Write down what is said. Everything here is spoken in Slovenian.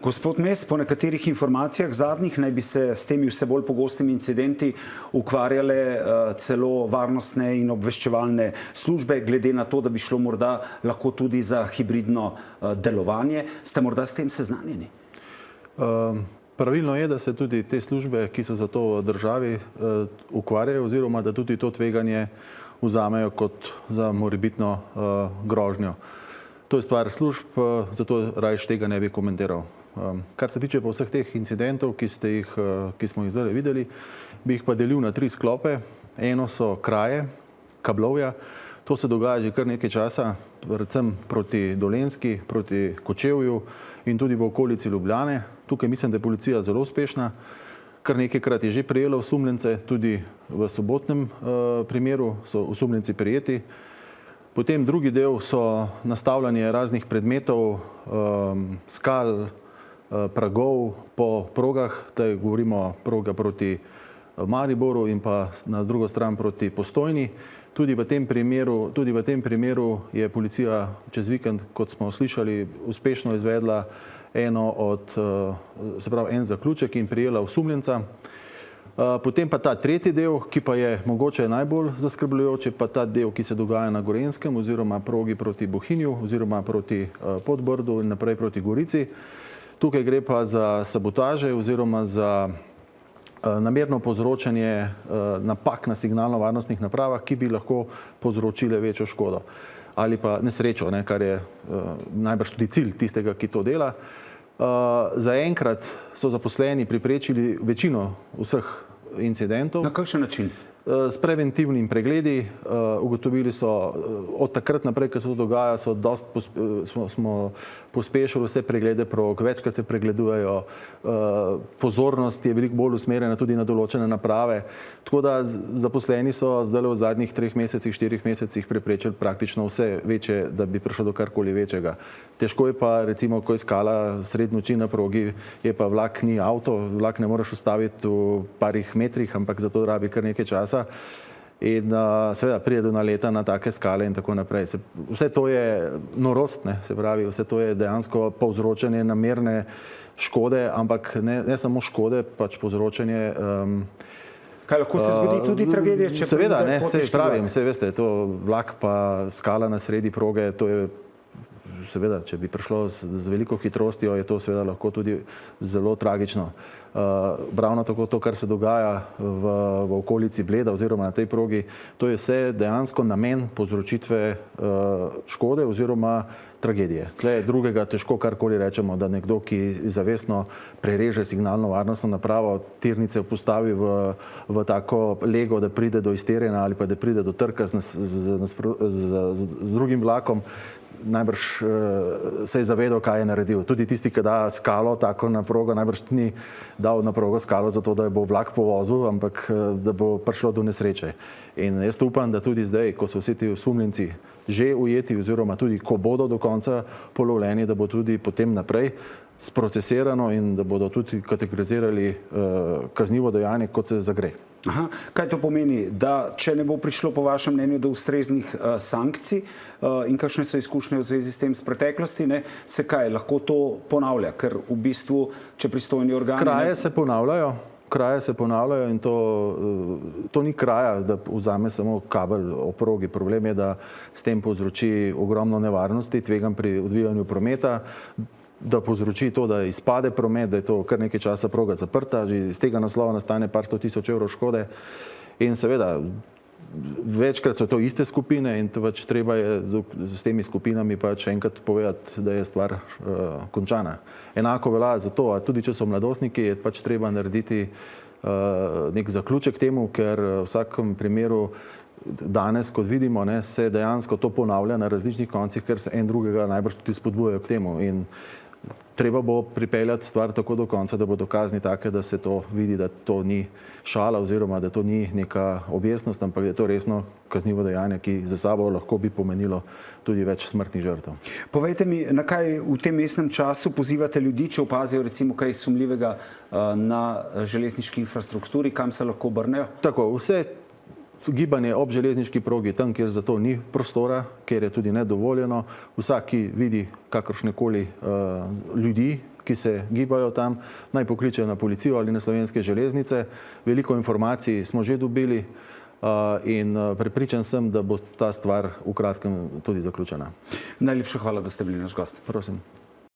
Gospod Mes, po nekaterih informacijah zadnjih naj bi se s temi vse bolj pogostimi incidenti ukvarjale celo varnostne in obveščevalne službe, glede na to, da bi šlo morda lahko tudi za hibridno delovanje. Ste morda s tem seznanjeni? Pravilno je, da se tudi te službe, ki so za to v državi, ukvarjajo oziroma da tudi to tveganje vzamejo kot za morebitno grožnjo. To je stvar služb, zato rajš tega ne bi komentiral. Kar se tiče pa vseh teh incidentov, ki smo jih zdaj videli, bi jih pa delil na 3 sklope. Eno so kraje, Kablovja. To se dogaja že kar nekaj časa, predvsem proti Dolenjski, proti Kočevju in tudi v okolici Ljubljane. Tukaj mislim, da je policija zelo uspešna. Kar nekajkrat je že prejela osumljence, tudi v sobotnem primeru so osumljenci prijeti. Potem drugi del so nastavljanje raznih predmetov, skal, pragov po progah, da govorimo proga proti Mariboru in pa na drugo stran proti Postojni. Tudi v tem primeru je policija čez vikend, kot smo slišali, uspešno izvedla en zaključek in prijela osumljenca. Potem pa ta tretji del, ki pa je mogoče najbolj zaskrbljujoč, pa ta del, ki se dogaja na Gorenjskem oziroma progi proti Bohinju oziroma proti Podbrdu in naprej proti Gorici. Tukaj gre pa za sabotaže oziroma za namerno povzročanje napak na signalno-varnostnih napravah, ki bi lahko povzročile večjo škodo ali pa nesrečo, kar je najbrž tudi cilj tistega, ki to dela. Zaenkrat so zaposleni preprečili večino vseh incidentov. Na kakšen način? S preventivnim pregledi. Ugotovili so od takrat naprej, ko se to dogaja, smo pospešili vse preglede prog, večkrat se pregledujejo, pozornost je veliko bolj usmerjena tudi na določene naprave. Tako da zaposleni so zdaj v zadnjih 3 mesecih, 4 mesecih preprečili praktično vse večje, da bi prišlo do karkoli večjega. Težko je pa, recimo, ko je skala sred noči na progi, je pa vlak ni avto, vlak ne moreš ustaviti v parih metrih, ampak zato rabi kar nekaj časa. In seveda pride do naleta na take skale in tako naprej. Vse to je norost, se pravi, vse to je dejansko povzročanje namerne škode, ampak ne samo škode, pač povzročanje. Kaj lahko se zgodi tudi tragedije, če seveda, saj pravim, saj veste, to vlak pa skala na sredi proge, to je seveda, če bi prišlo z veliko hitrostjo, je to seveda lahko tudi zelo tragično. Ravno tako to, kar se dogaja v okolici Bleda oziroma na tej progi, to je vse dejansko namen povzročitve škode oziroma tragedije. Tle drugega težko karkoli rečemo, da nekdo, ki zavestno prereže signalno varnostno napravo, tirnice postavi v tako lego, da pride do izterjena ali pa da pride do trka z drugim vlakom, najbrž se je zavedal, kaj je naredil. Tudi tisti, ki da skalo tako na progo, najbrž ni dal na progo skalo zato, da bo vlak povozil, ampak da bo prišlo do nesreče. In jaz upam, da tudi zdaj, ko so vsi ti osumljenci že ujeti oziroma tudi, ko bodo do konca polovljeni, da bo tudi potem naprej sprocesirano in da bodo tudi kategorizirali kaznivo dejanje, kot se zagre. Kaj to pomeni? Da če ne bo prišlo po vašem mnenju do ustreznih sankcij in kakšne so izkušnje v zvezi s tem z preteklosti, se kaj lahko to ponavlja? Ker v bistvu, če pristojni organi... Kraje se ponavljajo in to ni kraja, da vzame samo kabel o progi. Problem je, da s tem povzroči ogromno nevarnosti, tveganj pri odvijanju prometa, da povzroči to, da izpade promet, da je to kar nekaj časa proga zaprta, že iz tega naslova nastane par 100 tisoč evrov škode. In seveda, večkrat so to iste skupine in pač treba je s temi skupinami pač enkrat povedati, da je stvar končana. Enako velja za to, tudi če so mladostniki, je pač treba narediti nek zaključek temu, ker v vsakem primeru danes, kot vidimo, se dejansko to ponavlja na različnih koncih, ker se en drugega najbrž tudi spodbujajo k temu. In treba bo pripeljati stvar tako do konca, da bo dokazni take, da se to vidi, da to ni šala oziroma da to ni neka objestnost, ampak da je to resno kaznivo dejanje, ki za sabo lahko bi pomenilo tudi več smrtnih žrtev. Povejte mi, na kaj v tem mestnem času pozivate ljudi, če opazijo recimo kaj sumljivega na železniški infrastrukturi, kam se lahko obrnejo? Tako, vse gibanje ob železniški progi, tam, kjer za to ni prostora, kjer je tudi nedovoljeno. Vsak, ki vidi kakršnekoli ljudi, ki se gibajo tam, naj pokličejo na policijo ali na Slovenske železnice. Veliko informacij smo že dobili in prepričan sem, da bo ta stvar v kratkem tudi zaključena. Najlepša hvala, da ste bili naš gost. Prosim.